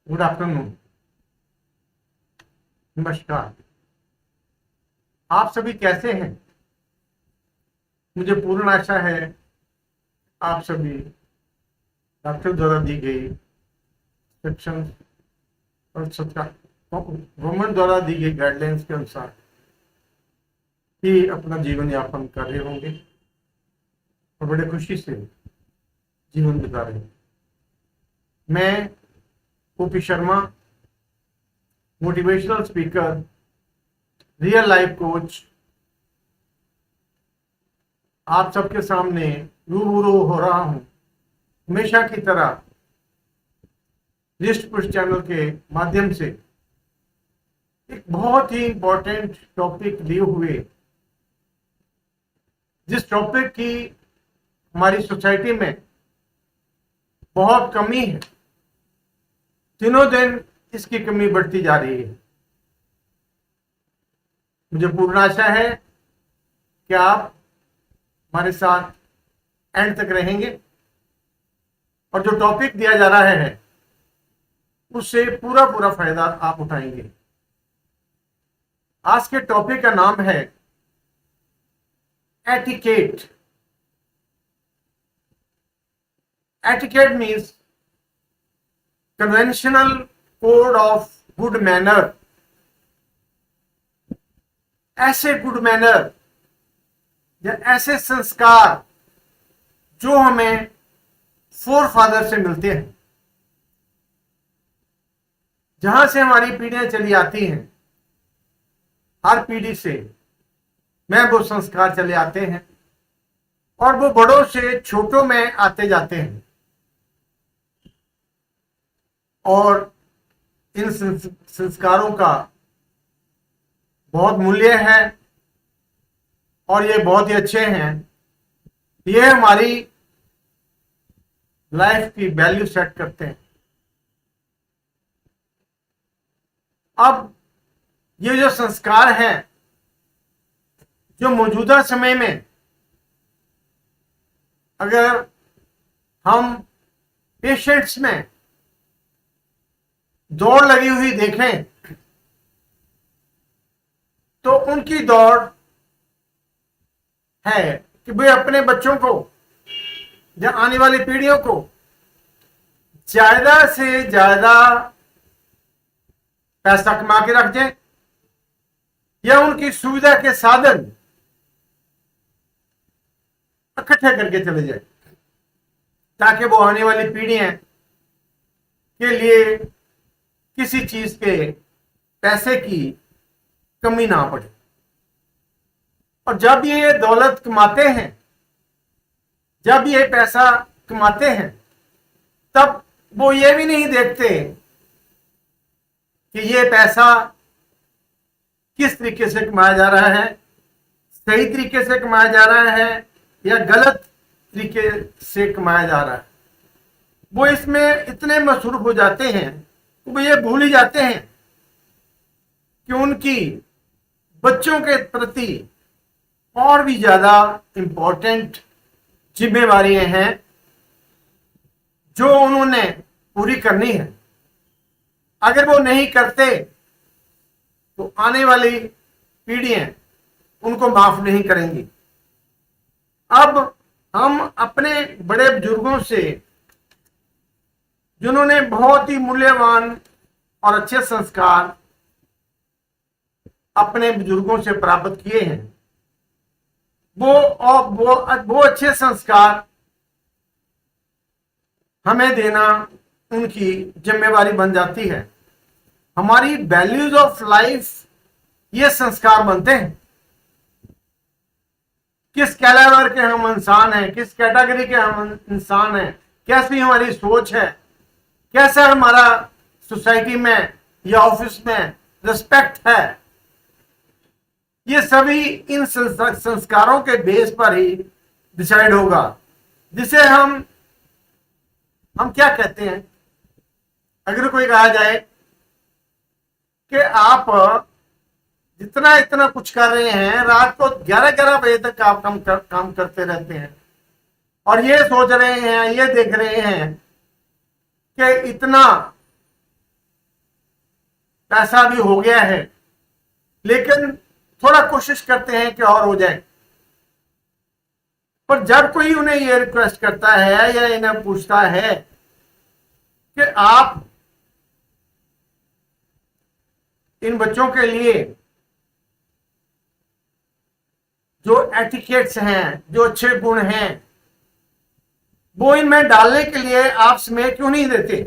Good afternoon. नमस्कार। आप सभी कैसे हैं? मुझे पूर्ण आशा है आप सभी डॉक्टर द्वारा दी गई इंस्ट्रक्शन और गवर्नमेंट द्वारा दी गई गाइडलाइंस के अनुसार ही अपना जीवन यापन कर रहे होंगे और बड़े खुशी से जीवन बिता रहे हैं। मैं OP Sharma, motivational speaker, real life coach, आप सबके सामने रूबरू हो रहा हूं हमेशा की तरह लिस्ट पुश चैनल के माध्यम से एक बहुत ही इंपॉर्टेंट टॉपिक लिए हुए, जिस टॉपिक की हमारी सोसाइटी में बहुत कमी है। दिनों दिन इसकी कमी बढ़ती जा रही है। मुझे पूर्ण आशा है कि आप हमारे साथ एंड तक रहेंगे और जो टॉपिक दिया जा रहा है उससे पूरा पूरा फायदा आप उठाएंगे। आज के टॉपिक का नाम है etiquette. Etiquette means conventional code of good manner. ऐसे गुड मैनर या ऐसे संस्कार जो हमें फोर फादर से मिलते हैं, जहां से हमारी पीढ़ियां चली आती हैं। हर पीढ़ी से में वो संस्कार चले आते हैं और वो बड़ों से छोटों में आते जाते हैं और इन संस्कारों का बहुत मूल्य है और ये बहुत ही अच्छे हैं। ये हमारी लाइफ की वैल्यू सेट करते हैं। अब ये जो संस्कार हैं, जो मौजूदा समय में अगर हम पेशेंट्स में दौड़ लगी हुई देखें तो उनकी दौड़ है कि वे अपने बच्चों को या आने वाली पीढ़ियों को ज्यादा से ज्यादा पैसा कमा के रख दें या उनकी सुविधा के साधन इकट्ठे करके चले जाए, ताकि वो आने वाली पीढ़ियां के लिए किसी चीज के पैसे की कमी ना पड़े। और जब ये दौलत कमाते हैं, जब ये पैसा कमाते हैं, तब वो ये भी नहीं देखते कि ये पैसा किस तरीके से कमाया जा रहा है, सही तरीके से कमाया जा रहा है या गलत तरीके से कमाया जा रहा है। वो इसमें इतने मसरूफ हो जाते हैं, वो ये भूल ही जाते हैं कि उनकी बच्चों के प्रति और भी ज्यादा इंपॉर्टेंट जिम्मेवारियां हैं जो उन्होंने पूरी करनी है। अगर वो नहीं करते तो आने वाली पीढ़ियां उनको माफ नहीं करेंगी। अब हम अपने बड़े बुजुर्गों से, जिन्होंने बहुत ही मूल्यवान और अच्छे संस्कार अपने बुजुर्गों से प्राप्त किए हैं, वो अच्छे संस्कार हमें देना उनकी जिम्मेवारी बन जाती है। हमारी वैल्यूज ऑफ लाइफ ये संस्कार बनते हैं। किस कैलिबर के हम इंसान हैं, किस कैटेगरी के हम इंसान हैं, कैसी हमारी सोच है, कैसा हमारा सोसाइटी में या ऑफिस में रिस्पेक्ट है, ये सभी इन संस्कारों के बेस पर ही डिसाइड होगा। जिसे हम क्या कहते हैं, अगर कोई कहा जाए कि आप जितना इतना कुछ कर रहे हैं, रात को 11-11 बजे तक आप काम करते रहते हैं और ये सोच रहे हैं, ये देख रहे हैं कि इतना पैसा भी हो गया है, लेकिन थोड़ा कोशिश करते हैं कि और हो जाए। पर जब कोई उन्हें ये रिक्वेस्ट करता है या इन्हें पूछता है कि आप इन बच्चों के लिए जो एटिकेट्स हैं, जो अच्छे गुण हैं, वो इनमें डालने के लिए आप समय क्यों नहीं देते,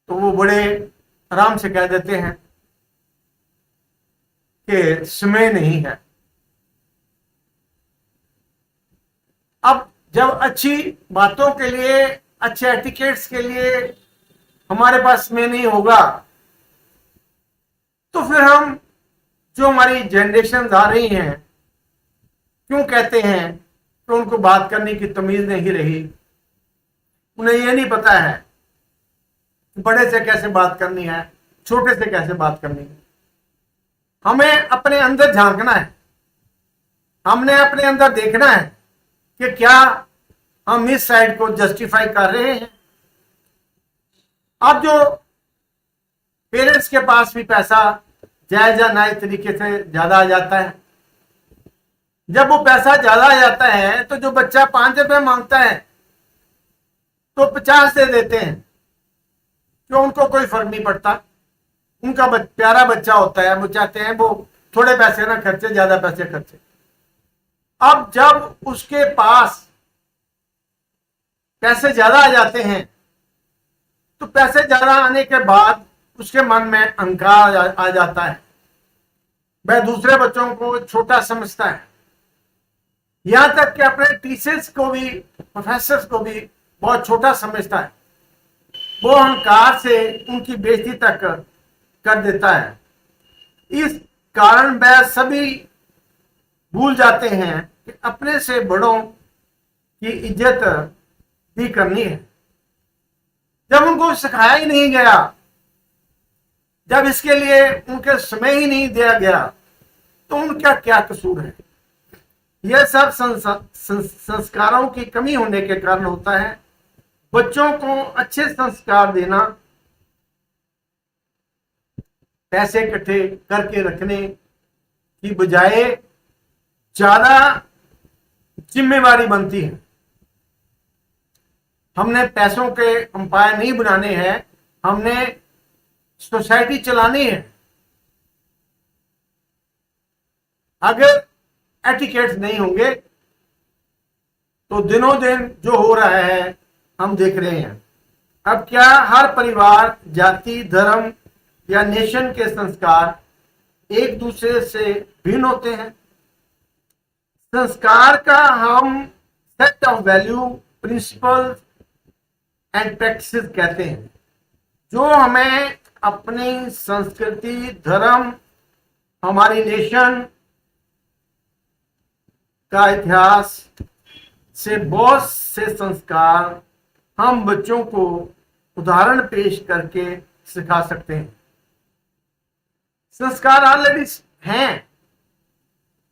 तो वो बड़े आराम से कह देते हैं कि समय नहीं है। अब जब अच्छी बातों के लिए, अच्छे एटिकेट्स के लिए हमारे पास समय नहीं होगा, तो फिर हम जो हमारी जनरेशन आ रही हैं क्यों कहते हैं कि उनको बात करने की तमीज नहीं रही। उन्हें यह नहीं पता है कि बड़े से कैसे बात करनी है, छोटे से कैसे बात करनी है। हमें अपने अंदर झांकना है, हमने अपने अंदर देखना है कि क्या हम इस साइड को जस्टिफाई कर रहे हैं। अब जो पेरेंट्स के पास भी पैसा जायज या नाजायज तरीके से ज्यादा आ जाता है, जब वो पैसा ज्यादा आ जाता है तो जो बच्चा 5 रुपए मांगता है तो 50 दे देते हैं, क्यों? उनको कोई फर्क नहीं पड़ता। उनका प्यारा बच्चा होता है, वो चाहते हैं वो थोड़े पैसे ना खर्चे, ज्यादा पैसे खर्चे। अब जब उसके पास पैसे ज्यादा आ जाते हैं तो पैसे ज्यादा आने के बाद उसके मन में अहंकार आ जाता है, वह दूसरे बच्चों को छोटा समझता है, यहां तक कि अपने टीचर्स को भी, प्रोफेसर्स को भी बहुत छोटा समझता है। वो अहंकार से उनकी बेइज्जती तक कर देता है। इस कारण वह सभी भूल जाते हैं कि अपने से बड़ों की इज्जत भी करनी है। जब उनको सिखाया ही नहीं गया, जब इसके लिए उनके समय ही नहीं दिया गया, तो उनका क्या कसूर है? यह सब संस्कारों की कमी होने के कारण होता है। बच्चों को अच्छे संस्कार देना पैसे इकट्ठे करके रखने की बजाय ज्यादा जिम्मेवारी बनती है। हमने पैसों के अंपायर नहीं बनाने हैं, हमने सोसाइटी चलानी है। अगर एटिकेट्स नहीं होंगे तो दिनों दिन जो हो रहा है हम देख रहे हैं। अब क्या हर परिवार, जाति, धर्म या नेशन के संस्कार एक दूसरे से भिन्न होते हैं? संस्कार का हम set of value, principles and practices कहते हैं, जो हमें अपनी संस्कृति, धर्म, हमारी नेशन का इतिहास से बहुत से संस्कार हम बच्चों को उदाहरण पेश करके सिखा सकते हैं। संस्कार ऑलरेडी हैं,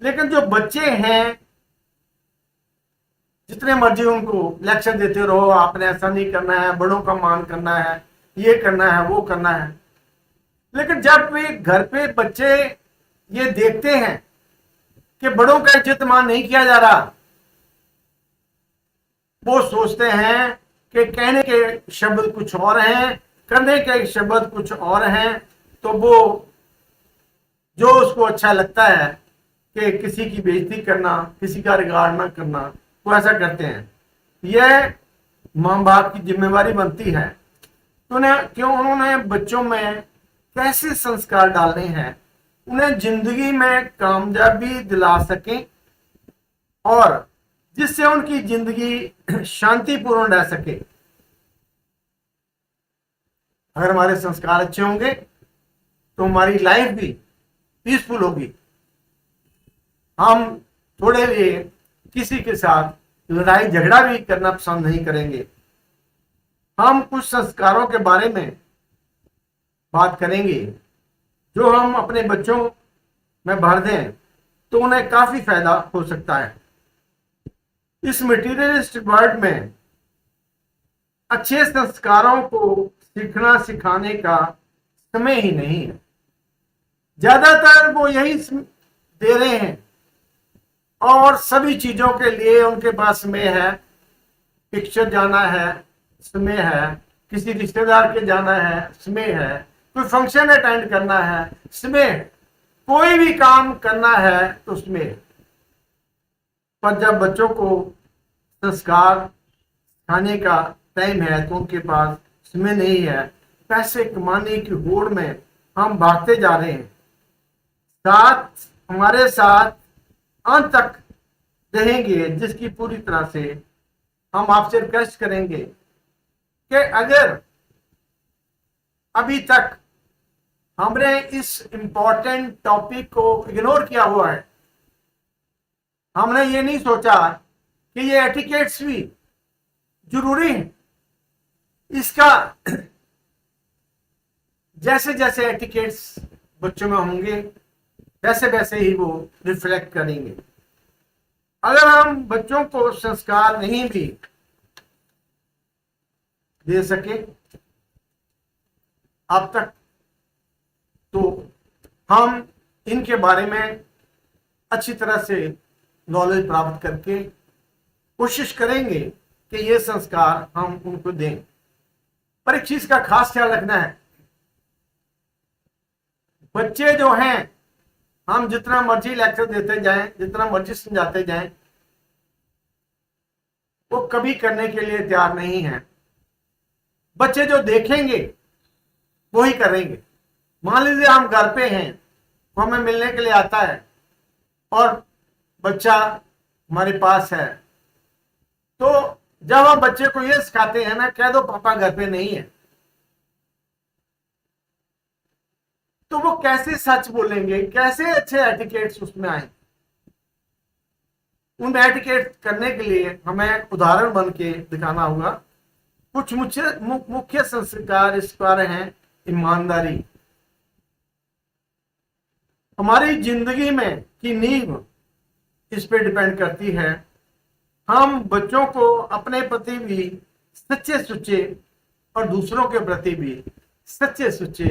लेकिन जो बच्चे हैं जितने मर्जी उनको लेक्चर देते रहो, आपने ऐसा नहीं करना है, बड़ों का मान करना है, ये करना है, वो करना है। लेकिन जब भी घर पे बच्चे ये देखते हैं कि बड़ों का इज्जत मान नहीं किया जा रहा, वो सोचते हैं कि कहने के शब्द कुछ और हैं, करने के शब्द कुछ और हैं, तो वो जो उसको अच्छा लगता है कि किसी की बेइज्जती करना, किसी का रिगार्ड ना करना, वो ऐसा करते हैं। यह माँ बाप की जिम्मेवारी बनती है तो उन्होंने बच्चों में कैसे संस्कार डालने हैं, उन्हें जिंदगी में कामयाबी दिला सकें और जिससे उनकी जिंदगी शांतिपूर्ण रह सके। अगर हमारे संस्कार अच्छे होंगे तो हमारी लाइफ भी पीसफुल होगी। हम थोड़े लिए किसी के साथ लड़ाई झगड़ा भी करना पसंद नहीं करेंगे। हम कुछ संस्कारों के बारे में बात करेंगे जो हम अपने बच्चों में भर दें तो उन्हें काफी फायदा हो सकता है। इस मटीरियलिस्ट वर्ल्ड में अच्छे संस्कारों को सीखना सिखाने का समय ही नहीं है। ज्यादातर वो यही दे रहे हैं और सभी चीजों के लिए उनके पास समय है। पिक्चर जाना है, समय है। किसी रिश्तेदार के जाना है, समय है। कोई फंक्शन अटेंड करना है, समय है। कोई भी काम करना है तो उसमें। पर जब बच्चों को संस्कार खाने का टाइम है तो उनके पास समय नहीं है। पैसे कमाने की होड़ में हम भागते जा रहे हैं। साथ हमारे साथ अंत तक रहेंगे, जिसकी पूरी तरह से हम आपसे रिक्वेस्ट करेंगे कि अगर अभी तक हमने इस इंपॉर्टेंट टॉपिक को इग्नोर किया हुआ है, हमने ये नहीं सोचा कि ये एटिकेट्स भी जरूरी है। इसका जैसे जैसे एटिकेट्स बच्चों में होंगे वैसे वैसे ही वो रिफ्लेक्ट करेंगे। अगर हम बच्चों को संस्कार नहीं भी दे सके अब तक, तो हम इनके बारे में अच्छी तरह से नॉलेज प्राप्त करके कोशिश करेंगे कि ये संस्कार हम उनको दें। पर एक चीज का खास ख्याल रखना है, बच्चे जो हैं हम जितना मर्जी लेक्चर देते जाएं, जितना मर्जी समझाते जाएं, वो कभी करने के लिए तैयार नहीं है। बच्चे जो देखेंगे वो ही करेंगे। मान लीजिए हम घर पे हैं, वो हमें मिलने के लिए आता है और बच्चा हमारे पास है, तो जब हम बच्चे को ये सिखाते हैं ना, कह दो पापा घर पे नहीं है, तो वो कैसे सच बोलेंगे, कैसे अच्छे एटिकेट्स उसमें आए। उन एटिकेट करने के लिए हमें उदाहरण बन के दिखाना होगा। कुछ मुख्य संस्कार इस पर हैं। ईमानदारी हमारी जिंदगी में की नींव इस पे डिपेंड करती है। हम बच्चों को अपने प्रति भी सच्चे सुच्चे और दूसरों के प्रति भी सच्चे सुच्चे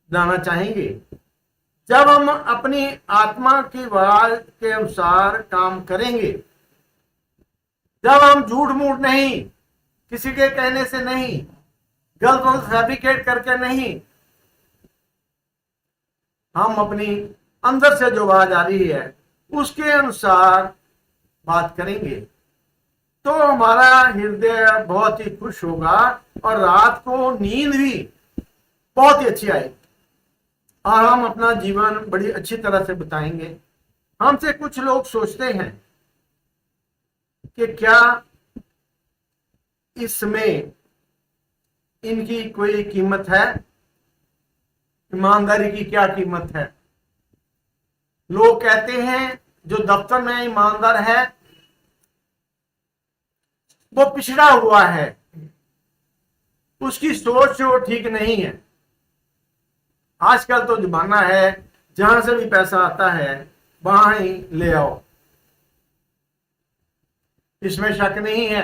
बनाना चाहेंगे। जब हम अपनी आत्मा की आवाज के अनुसार काम करेंगे, जब हम झूठ मूठ नहीं, किसी के कहने से नहीं, गलत फैब्रिकेट करके नहीं, हम अपनी अंदर से जो आवाज आ रही है उसके अनुसार बात करेंगे, तो हमारा हृदय बहुत ही खुश होगा और रात को नींद भी बहुत ही अच्छी आएगी और हम अपना जीवन बड़ी अच्छी तरह से बिताएंगे। हमसे कुछ लोग सोचते हैं कि क्या इसमें इनकी कोई कीमत है, ईमानदारी की क्या कीमत है। लोग कहते हैं जो दफ्तर में ईमानदार है वो पिछड़ा हुआ है, उसकी सोच वो ठीक नहीं है। आजकल तो जमाना है जहां से भी पैसा आता है वहां ही ले आओ, इसमें शक नहीं है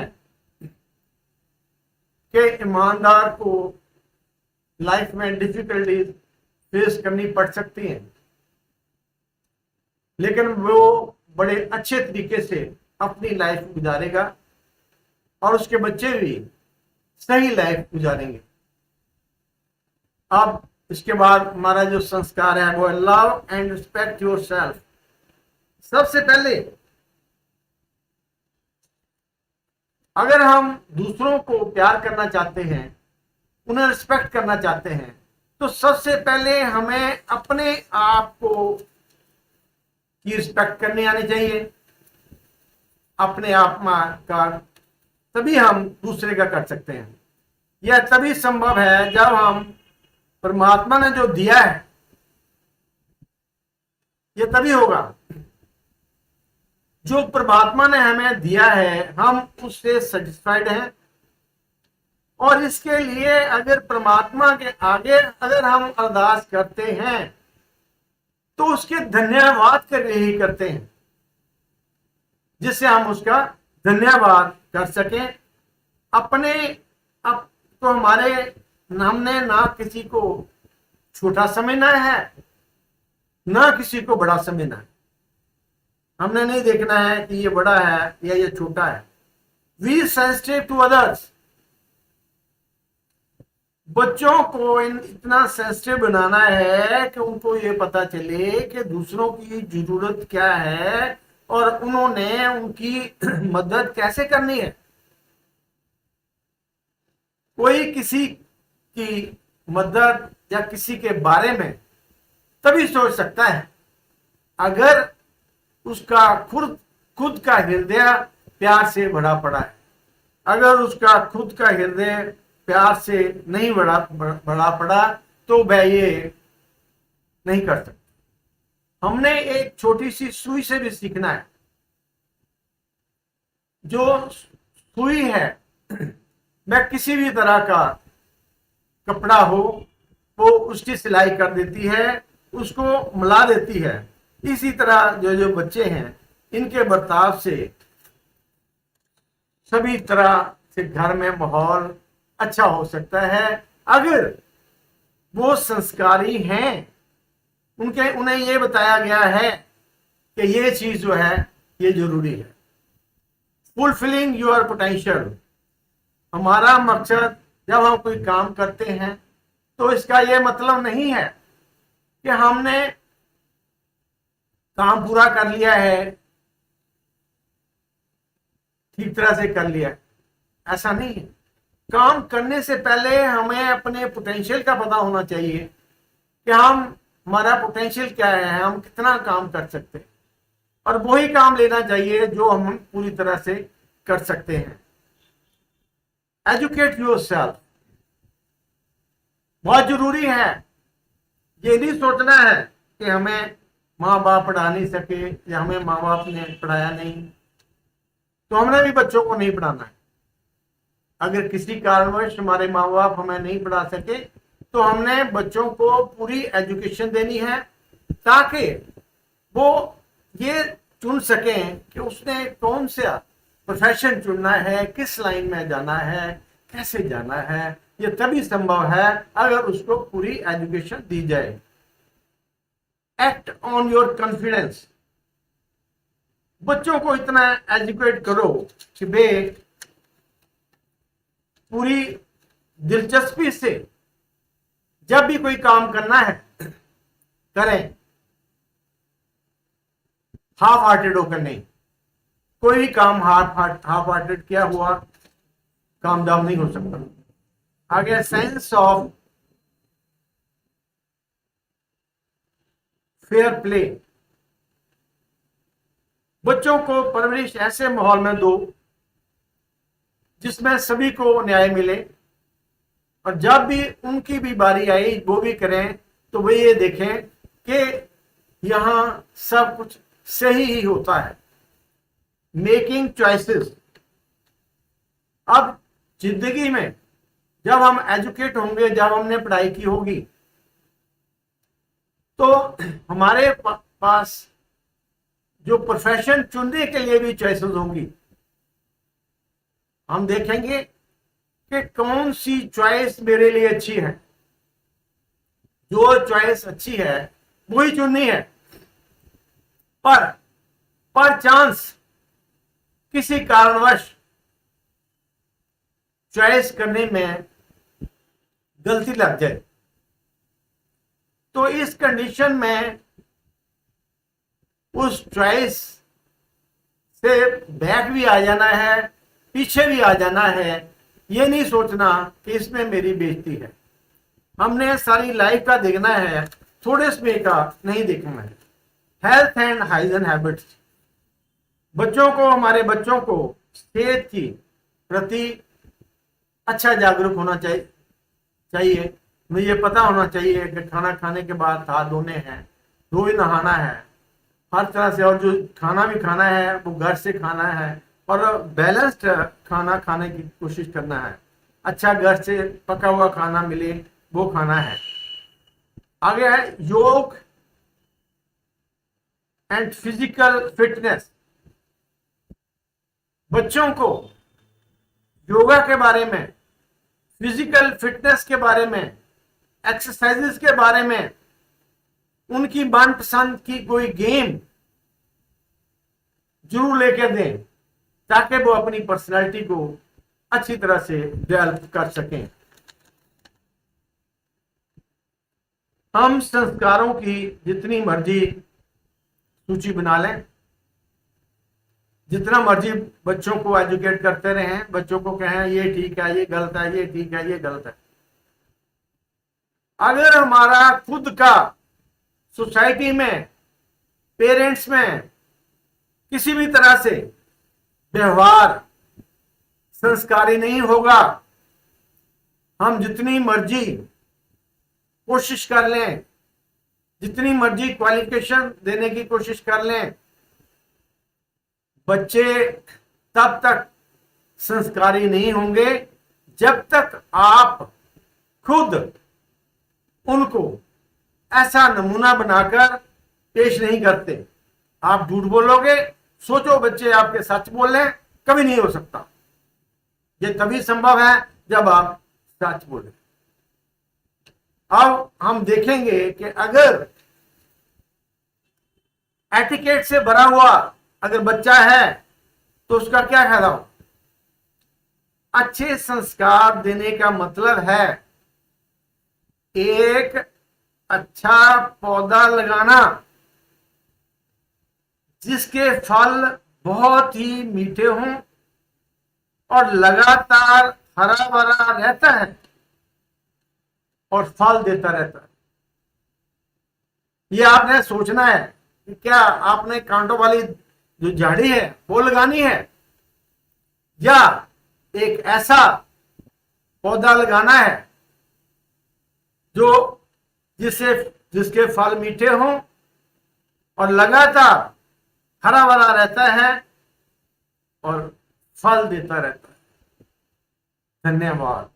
कि ईमानदार को लाइफ में डिफिकल्टीज फेस करनी पड़ सकती हैं, लेकिन वो बड़े अच्छे तरीके से अपनी लाइफ गुजारेगा और उसके बच्चे भी सही लाइफ गुजारेंगे। अब इसके बाद हमारा जो संस्कार है वो लव एंड रिस्पेक्ट योरसेल्फ। सबसे पहले अगर हम दूसरों को प्यार करना चाहते हैं, उन्हें रिस्पेक्ट करना चाहते हैं, तो सबसे पहले हमें अपने आप को की रिस्पेक्ट करनी आनी चाहिए। अपने आप का तभी हम दूसरे का कर सकते हैं। यह तभी संभव है जब हम परमात्मा ने जो दिया है, यह तभी होगा जो परमात्मा ने हमें दिया है हम उससे सेटिस्फाइड हैं। और इसके लिए अगर परमात्मा के आगे अगर हम अरदास करते हैं तो उसके धन्यवाद कर ही करते हैं, जिससे हम उसका धन्यवाद कर सकें। अपने अब तो हमारे हमने ना किसी को छोटा समझना है, ना किसी को बड़ा समझना है। हमने नहीं देखना है कि ये बड़ा है या ये छोटा है। We sensitive to others. बच्चों को इतना सेंसिटिव बनाना है कि उनको ये पता चले कि दूसरों की जरूरत क्या है और उन्होंने उनकी मदद कैसे करनी है। कोई किसी की मदद या किसी के बारे में तभी सोच सकता है अगर उसका खुद खुद का हृदय प्यार से भरा पड़ा है। अगर उसका खुद का हृदय प्यार से नहीं भरा पड़ा तो वह ये नहीं कर सकता। हमने एक छोटी सी सुई से भी सीखना है। जो सुई है वह किसी भी तरह का कपड़ा हो वो उसकी सिलाई कर देती है, उसको मिला देती है। इसी तरह जो जो बच्चे हैं इनके बर्ताव से सभी तरह से घर में माहौल अच्छा हो सकता है अगर वो संस्कारी हैं। उन्हें ये बताया गया है कि ये चीज जो है ये जरूरी है। Fulfilling your potential. हमारा मकसद जब हम कोई काम करते हैं तो इसका यह मतलब नहीं है कि हमने काम पूरा कर लिया है, ठीक तरह से कर लिया, ऐसा नहीं है। काम करने से पहले हमें अपने पोटेंशियल का पता होना चाहिए कि हमारा पोटेंशियल क्या है, हम कितना काम कर सकते हैं, और वही काम लेना चाहिए जो हम पूरी तरह से कर सकते हैं। एजुकेट योरसेल्फ बहुत जरूरी है। ये नहीं सोचना है कि हमें माँ बाप पढ़ा नहीं सके या हमें माँ बाप ने पढ़ाया नहीं तो हमने भी बच्चों को नहीं पढ़ाना है। अगर किसी कारणवश हमारे माँ बाप हमें नहीं पढ़ा सके तो हमने बच्चों को पूरी एजुकेशन देनी है ताकि वो ये चुन सकें कि उसने कौन सा प्रोफेशन चुनना है, किस लाइन में जाना है, कैसे जाना है। ये तभी संभव है अगर उसको पूरी एजुकेशन दी जाए। Act on your confidence. बच्चों को इतना एजुकेट करो कि वे पूरी दिलचस्पी से जब भी कोई काम करना है करें, हाफ हार्टेड होकर नहीं। कोई भी काम हाफ हार्टेड किया हुआ कामयाब नहीं हो सकता। आगे सेंस ऑफ फेयर प्ले। बच्चों को परवरिश ऐसे माहौल में दो जिसमें सभी को न्याय मिले, और जब भी उनकी भी बारी आई वो भी करें तो वे ये देखें कि यहां सब कुछ सही ही होता है। Making choices. अब जिंदगी में जब हम एजुकेट होंगे, जब हमने पढ़ाई की होगी तो हमारे पास जो प्रोफेशन चुनने के लिए भी चॉइसेस होंगी। हम देखेंगे कि कौन सी चॉइस मेरे लिए अच्छी है। जो चॉइस अच्छी है वही चुननी है। पर चांस किसी कारणवश चॉइस करने में गलती लग जाए तो इस कंडीशन में उस चॉइस से बैक भी आ जाना है, पीछे भी आ जाना है। ये नहीं सोचना कि इसमें मेरी बेइज्जती है। हमने सारी लाइफ का देखना है, थोड़े समय का नहीं देखना है। Health and hygiene habits. हमारे बच्चों को सेहत की प्रति अच्छा जागरूक होना चाहिए। मुझे पता होना चाहिए कि खाना खाने के बाद हाथ धोने हैं, रोज नहाना है, हर तरह से, और जो खाना भी खाना है वो घर से खाना है और बैलेंस्ड खाना खाने की कोशिश करना है। अच्छा घर से पका हुआ खाना मिले वो खाना है। आगे है योग एंड फिजिकल फिटनेस। बच्चों को योगा के बारे में, फिजिकल फिटनेस के बारे में, एक्सरसाइजेस के बारे में, उनकी मनपसंद की कोई गेम जरूर लेके दें ताकि वो अपनी पर्सनालिटी को अच्छी तरह से डेवलप कर सकें। हम संस्कारों की जितनी मर्जी सूची बना लें, जितना मर्जी बच्चों को एजुकेट करते रहें, बच्चों को कहें ये ठीक है, ये गलत है, ये ठीक है, ये गलत है, अगर हमारा खुद का सोसाइटी में, पेरेंट्स में किसी भी तरह से व्यवहार संस्कारी नहीं होगा, हम जितनी मर्जी कोशिश कर लें, जितनी मर्जी क्वालिफिकेशन देने की कोशिश कर लें, बच्चे तब तक संस्कारी नहीं होंगे जब तक आप खुद उनको ऐसा नमूना बनाकर पेश नहीं करते। आप झूठ बोलोगे, सोचो बच्चे आपके सच बोल रहे हैं, कभी नहीं हो सकता। ये तभी संभव है जब आप सच बोले। अब हम देखेंगे कि अगर एटिकेट से भरा हुआ अगर बच्चा है तो उसका क्या फायदा हो। अच्छे संस्कार देने का मतलब है एक अच्छा पौधा लगाना जिसके फल बहुत ही मीठे हों और लगातार हरा भरा रहता है और फल देता रहता है। ये आपने सोचना है कि क्या आपने कांटों वाली जो झाड़ी है वो लगानी है या एक ऐसा पौधा लगाना है जो जिसके फल मीठे हों और लगातार हरा भरा रहता है और फल देता रहता है। धन्यवाद।